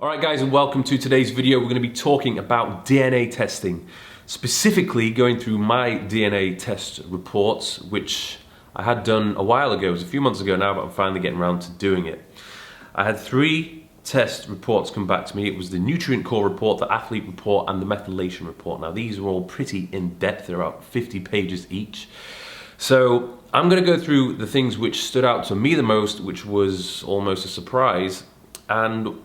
Alright guys, and welcome to today's video. We're going to be talking about DNA testing. Specifically going through my DNA test reports, which I had done a while ago. It was a few months ago now, but I'm finally getting around to doing it. I had 3 test reports come back to me. It was the nutrient core report, the athlete report, and the methylation report. Now these are all pretty in-depth. They're about 50 pages each. So I'm going to go through the things which stood out to me the most, which was almost a surprise, and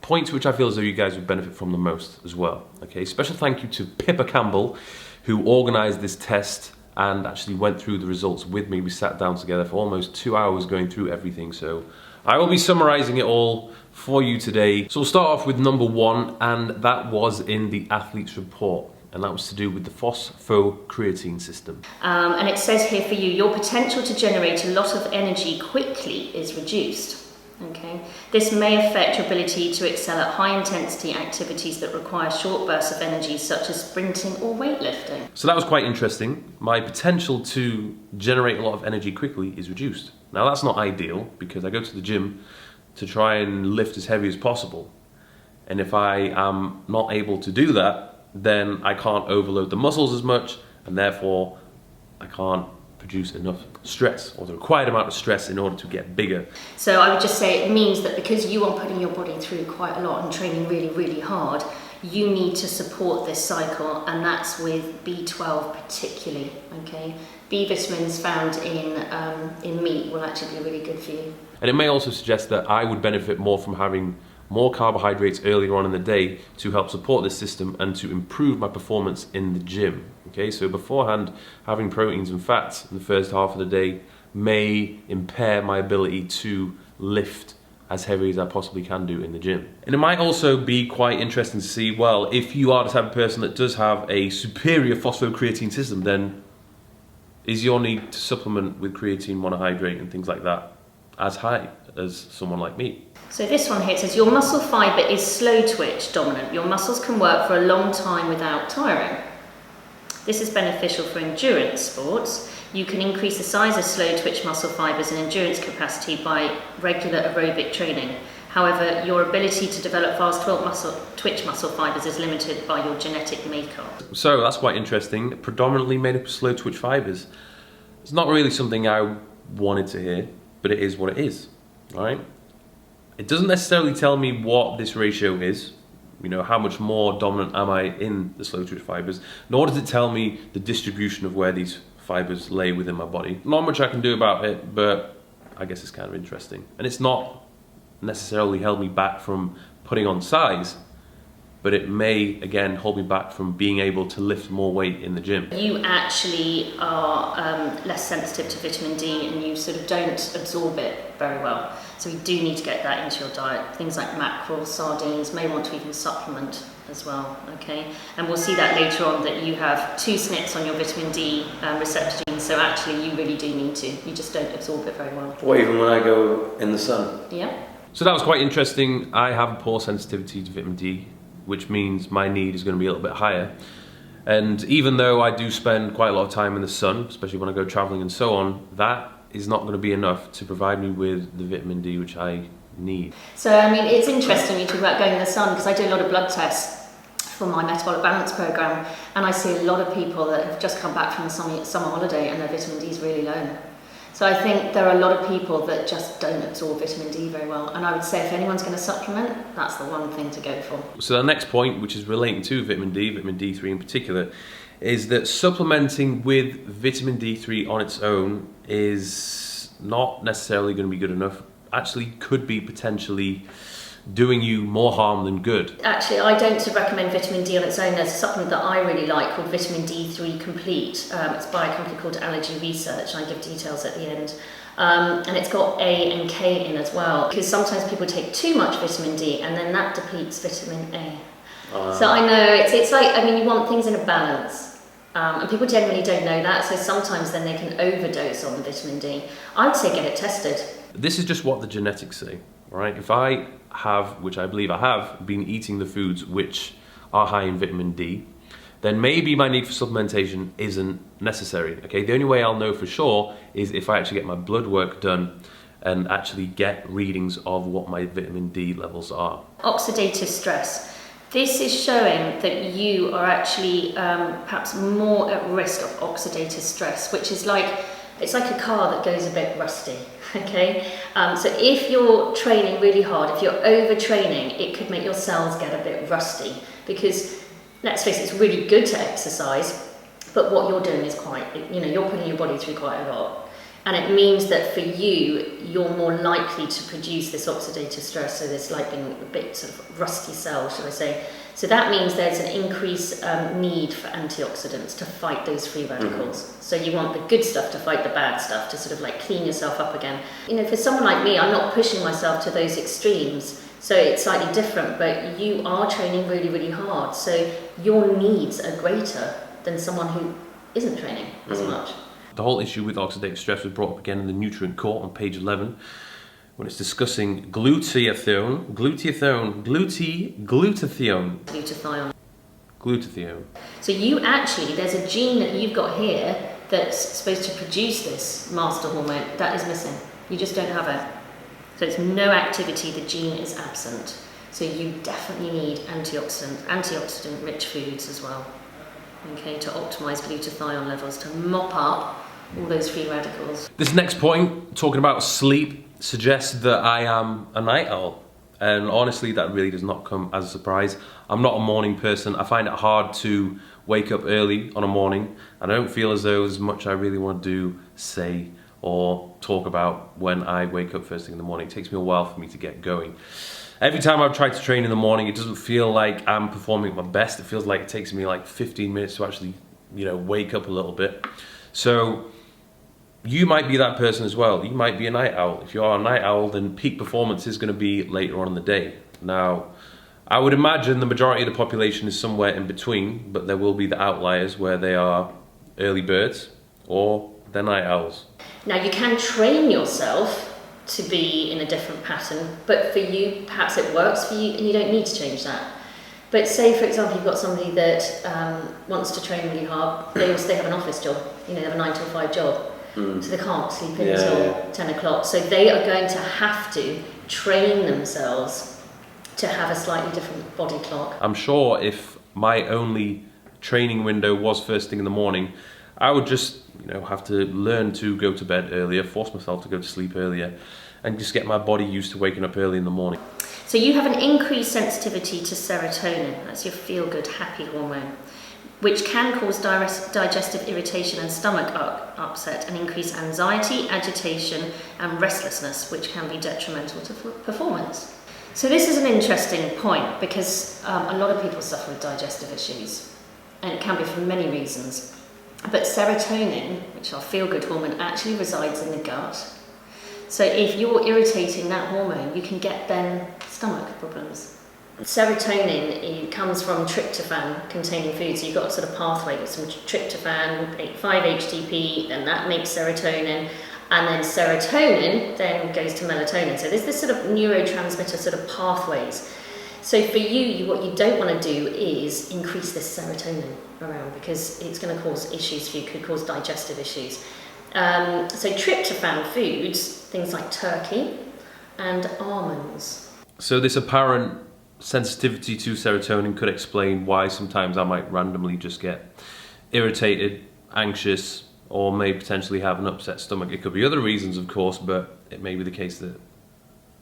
points which I feel as though you guys would benefit from the most as well. Okay, special thank you to Pippa Campbell, who organised this test and actually went through the results with me. We sat down together for almost 2 hours going through everything. So I will be summarising it all for you today. So we'll start off with number 1, and that was in the athlete's report. And that was to do with the phosphocreatine system. And it says here for you, your potential to generate a lot of energy quickly is reduced. Okay, this may affect your ability to excel at high intensity activities that require short bursts of energy, such as sprinting or weightlifting. So that was quite interesting. My potential to generate a lot of energy quickly is reduced. Now that's not ideal, because I go to the gym to try and lift as heavy as possible. And if I am not able to do that, then I can't overload the muscles as much, and therefore I can't produce enough stress, or the required amount of stress, in order to get bigger. So I would just say it means that because you are putting your body through quite a lot and training really, really hard, you need to support this cycle, and that's with B12 particularly. Okay, B vitamins found in meat will actually be really good for you. And it may also suggest that I would benefit more from having more carbohydrates earlier on in the day to help support this system and to improve my performance in the gym. Okay, so beforehand, having proteins and fats in the first half of the day may impair my ability to lift as heavy as I possibly can do in the gym. And it might also be quite interesting to see, well, if you are the type of person that does have a superior phosphocreatine system, then is your need to supplement with creatine monohydrate and things like that as high as someone like me? So this one here, it says your muscle fibre is slow twitch dominant. Your muscles can work for a long time without tiring. This is beneficial for endurance sports. You can increase the size of slow twitch muscle fibres and endurance capacity by regular aerobic training. However, your ability to develop fast twitch muscle fibres is limited by your genetic makeup. So that's quite interesting. Predominantly made up of slow twitch fibres. It's not really something I wanted to hear, but it is what it is, right? It doesn't necessarily tell me what this ratio is, you know, how much more dominant am I in the slow twitch fibres, nor does it tell me the distribution of where these fibres lay within my body. Not much I can do about it, but I guess it's kind of interesting. And it's not necessarily held me back from putting on size, but it may, again, hold me back from being able to lift more weight in the gym. You actually are less sensitive to vitamin D, and you sort of don't absorb it very well. So we do need to get that into your diet. Things like mackerel, sardines, may want to even supplement as well, okay? And we'll see that later on, that you have 2 SNPs on your vitamin D receptor genes, so actually you really do need to. You just don't absorb it very well. Or even when I go in the sun. Yeah. So that was quite interesting. I have a poor sensitivity to vitamin D, which means my need is going to be a little bit higher. And even though I do spend quite a lot of time in the sun, especially when I go traveling and so on, that is not going to be enough to provide me with the vitamin D which I need. So, I mean, it's interesting you talk about going in the sun, because I do a lot of blood tests for my metabolic balance program, and I see a lot of people that have just come back from the summer holiday and their vitamin D is really low. So I think there are a lot of people that just don't absorb vitamin D very well, and I would say if anyone's going to supplement, that's the one thing to go for. So the next point, which is relating to vitamin D3 in particular, is that supplementing with vitamin D3 on its own is not necessarily going to be good enough. Actually could be potentially doing you more harm than good. Actually, I don't recommend vitamin D on its own. There's a supplement that I really like called Vitamin D3 Complete. It's by a company called Allergy Research, and I give details at the end. And it's got A and K in as well, because sometimes people take too much vitamin D and then that depletes vitamin A. So I know, it's like, I mean, you want things in a balance. And people generally don't know that, so sometimes then they can overdose on the vitamin D. I would say get it tested. This is just what the genetics say, right? If I have, which I believe I have, been eating the foods which are high in vitamin D, then maybe my need for supplementation isn't necessary, okay? The only way I'll know for sure is if I actually get my blood work done and actually get readings of what my vitamin D levels are. Oxidative stress. This is showing that you are actually perhaps more at risk of oxidative stress, which is like, it's like a car that goes a bit rusty, okay? So if you're training really hard, if you're overtraining, it could make your cells get a bit rusty, because let's face it, it's really good to exercise, but what you're doing is quite, you're putting your body through quite a lot. And it means that for you, you're more likely to produce this oxidative stress, so this like being a bit sort of rusty cell, should I say. So that means there's an increased need for antioxidants to fight those free radicals. So you want the good stuff to fight the bad stuff, to sort of like clean yourself up again. For someone like me, I'm not pushing myself to those extremes, so it's slightly different, but you are training really, really hard. So your needs are greater than someone who isn't training as much. The whole issue with oxidative stress was brought up again in the nutrient court on page 11 when it's discussing glutathione. So you actually, there's a gene that you've got here that's supposed to produce this master hormone that is missing. You just don't have it. So it's no activity, the gene is absent. So you definitely need antioxidant rich foods as well. Okay, to optimise glutathione levels, to mop up all those free radicals. This next point, talking about sleep, suggests that I am a night owl. And honestly, that really does not come as a surprise. I'm not a morning person. I find it hard to wake up early on a morning. I don't feel as though there's much I really want to do, say, or talk about when I wake up first thing in the morning. It takes me a while for me to get going. Every time I've tried to train in the morning, it doesn't feel like I'm performing at my best. It feels like it takes me like 15 minutes to actually, wake up a little bit. So you might be that person as well. You might be a night owl. If you are a night owl, then peak performance is going to be later on in the day. Now, I would imagine the majority of the population is somewhere in between, but there will be the outliers where they are early birds or they're night owls. Now, you can train yourself to be in a different pattern, but for you, perhaps it works for you and you don't need to change that. But say, for example, you've got somebody that wants to train really hard, they have an office job, they have a 9 to 5 job, so they can't sleep in until 10 o'clock. So they are going to have to train themselves to have a slightly different body clock. I'm sure if my only training window was first thing in the morning, I would just have to learn to go to bed earlier, force myself to go to sleep earlier, and just get my body used to waking up early in the morning. So you have an increased sensitivity to serotonin, that's your feel-good, happy hormone, which can cause digestive irritation and stomach upset and increase anxiety, agitation and restlessness, which can be detrimental to performance. So this is an interesting point because a lot of people suffer with digestive issues, and it can be for many reasons. But serotonin, which our feel-good hormone, actually resides in the gut. So if you're irritating that hormone, you can get then stomach problems. Serotonin comes from tryptophan-containing foods. So you've got a sort of pathway with some tryptophan, 5-HTP, then that makes serotonin, and then serotonin then goes to melatonin. So there's this sort of neurotransmitter sort of pathways. So for you, what you don't want to do is increase this serotonin around, because it's going to cause issues for you, could cause digestive issues. So tryptophan foods, things like turkey and almonds. So this apparent sensitivity to serotonin could explain why sometimes I might randomly just get irritated, anxious, or may potentially have an upset stomach. It could be other reasons, of course, but it may be the case that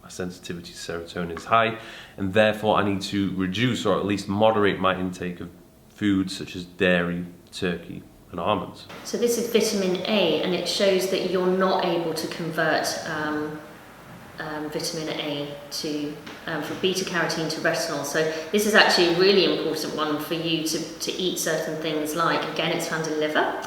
my sensitivity to serotonin is high, and therefore I need to reduce or at least moderate my intake of foods such as dairy, turkey, and almonds. So this is vitamin A, and it shows that you're not able to convert vitamin A to from beta carotene to retinol. So this is actually a really important one for you to eat certain things like, again, it's found in liver,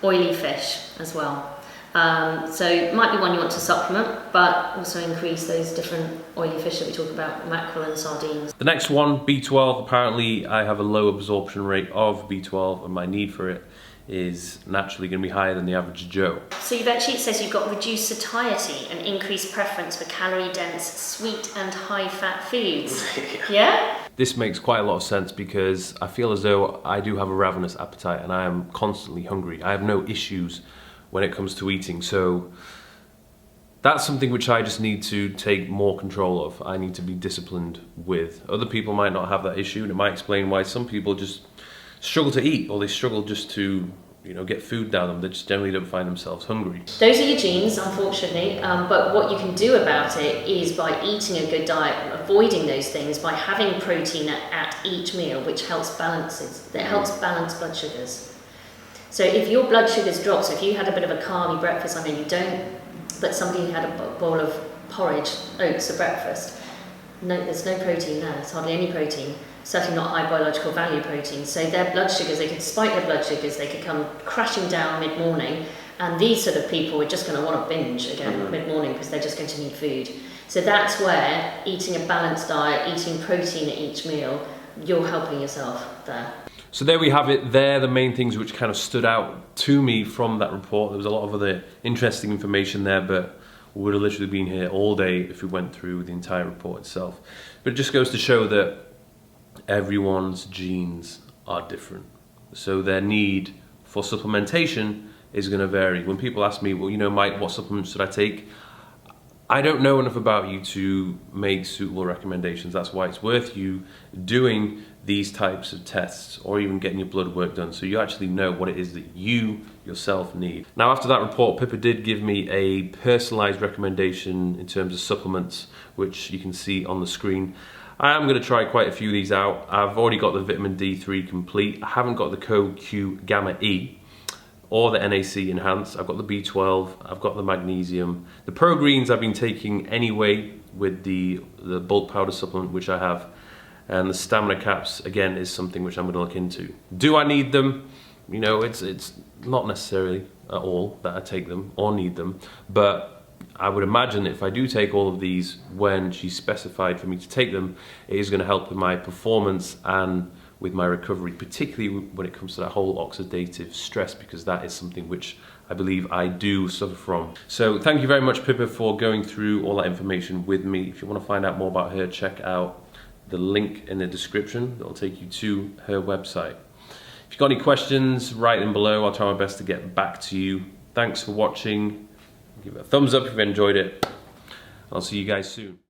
oily fish as well. So it might be one you want to supplement, but also increase those different oily fish that we talk about, mackerel and sardines. The next one, B12, apparently I have a low absorption rate of B12 and my need for it is naturally going to be higher than the average Joe. So it says you've got reduced satiety and increased preference for calorie-dense, sweet and high-fat foods. Yeah? This makes quite a lot of sense because I feel as though I do have a ravenous appetite and I am constantly hungry. I have no issues when it comes to eating, so that's something which I just need to take more control of. I need to be disciplined with. Other people might not have that issue, and it might explain why some people just struggle to eat, or they struggle just to, you know, get food down them. They just generally don't find themselves hungry. Those are your genes, unfortunately, but what you can do about it is by eating a good diet, avoiding those things, by having protein at each meal, which helps balance blood sugars. So if your blood sugars drop, so if you had a bit of a carby breakfast, I mean you don't, but somebody had a bowl of porridge, oats at breakfast, no, there's no protein there, there's hardly any protein, certainly not high biological value protein. So their blood sugars, they could spike their blood sugars, they could come crashing down mid-morning, and these sort of people are just going to want to binge again mid-morning because they're just going to need food. So that's where eating a balanced diet, eating protein at each meal, you're helping yourself there. So there we have it. They're the main things which kind of stood out to me from that report. There was a lot of other interesting information there, but we would have literally been here all day if we went through the entire report itself. But it just goes to show that everyone's genes are different. So their need for supplementation is going to vary. When people ask me, well, you know, Mike, what supplements should I take? I don't know enough about you to make suitable recommendations. That's why it's worth you doing these types of tests or even getting your blood work done so you actually know what it is that you yourself need. Now, after that report, Pippa did give me a personalized recommendation in terms of supplements, which you can see on the screen. I am going to try quite a few of these out. I've already got the vitamin D3 complete. I haven't got the CoQ Gamma E or the NAC enhanced. I've got the B12, I've got the magnesium. The Pro Greens I've been taking anyway with the bulk powder supplement which I have. And the stamina caps, again, is something which I'm going to look into. Do I need them? You know, it's not necessarily at all that I take them or need them, but I would imagine if I do take all of these when she's specified for me to take them, it is going to help with my performance and with my recovery, particularly when it comes to that whole oxidative stress, because that is something which I believe I do suffer from. So thank you very much, Pippa, for going through all that information with me. If you want to find out more about her, check out the link in the description. That'll take you to her website. If you've got any questions, write them below. I'll try my best to get back to you. Thanks for watching. Give it a thumbs up if you enjoyed it. I'll see you guys soon.